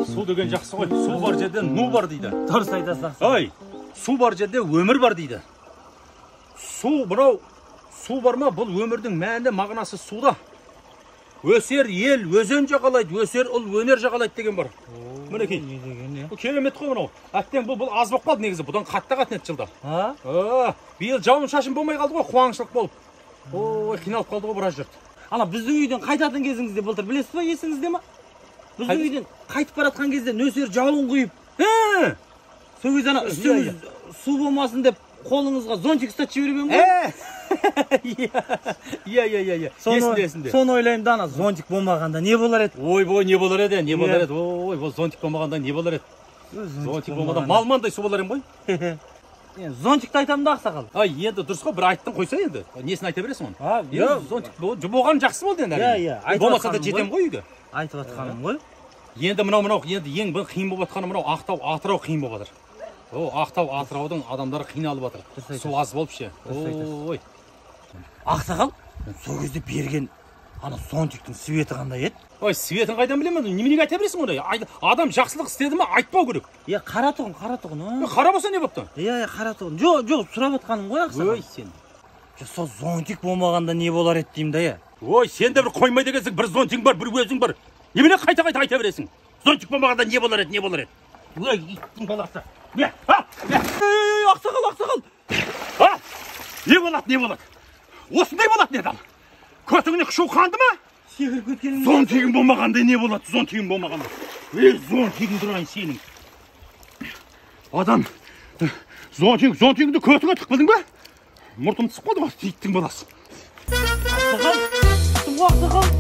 Су деген жақсы ғой. Су бар жерде ну бар дейді. Дұрыс айтасың. Ай, су бар жерде өмір бар дейді. Су бар ма? Бұл өмірдің мәні мағынасы суда. Өсер ел өзен жағалайды, өсер ұл өнер жағалайды деген бар. Мінекей. Бұл керемет қой мынау. Әттең бұл аз болып қалды негізі. Бұдан қатты еді жылда. Биыл жауын шашын болмай қалды ғой, қуаңшылық болып. Ой, қиналып қалды ғой біраз жұрт. Ана біздің үйден қайтатын кезіңізде былтыр білесіз ба, есіңізде ма? Біздің үйден қайтып баратқан кезде нөсер жауын құйып. Сол кезде ана үстіңіз су болмасын деп қолыңызға зонтик ұстатып жіберген ғой. Иә. Есінде. Соны ойлаймын да, ана зонтик болмағанда не болар еді? Ойбой, не болар еді? Ой, бұл зонтик болмағанда не болар еді? Зонтик болмағанда малмандай су болар ем ғой. Зонтикті айтамын да, ақсақал. Енді дұрыс қой, бір айттың қойса енді. Несін айта бересің оны? Зонтик болған жақсы болды енді. Болмаса да жетем ғой үйге. Айтып атқаным ғой. Енді мынау, енді ең бір қиын болып атқаны мынау Ақтау, Атырау қиын болып жатыр. Ақтау, Атыраудың адамдары қиналып жатыр. Су аз болып ше. Ой. Ақсақал, сол кезде берген ана зонтиктің светі қандай еді? Ой, светін қайдан білемін? Неменеге айта бересің ондай? Адам жақсылық істеді ме, айтпау керек. Қара тұғын. Қара болса не бопты? Қара тұғын. Жоқ, сұрап атқаным ғой, ақсақал. Ой, сен. Сол зонтик болмағанда не болар еді деймін да, Ой, сен де бір қоймай дегенсің, бір зонтик бар, бір өзің бар. Немене қайта айта бересің? Зонтик болмағанда не болар еді? Ой, иттің баласы. Ақсақал. Не болады? Осындай болады не адам? Көтіңіне қышу қанды ма? Секіріп кеткенің. Зонтигің болмағанда не болады? Зонтигің болмағанда. Зонтигің тұрайын сенің. Адам, зонтигіңді көтіңе тықпадың ба? Мұртым түсіп қалды ғой, иттің баласы. Ақсақал.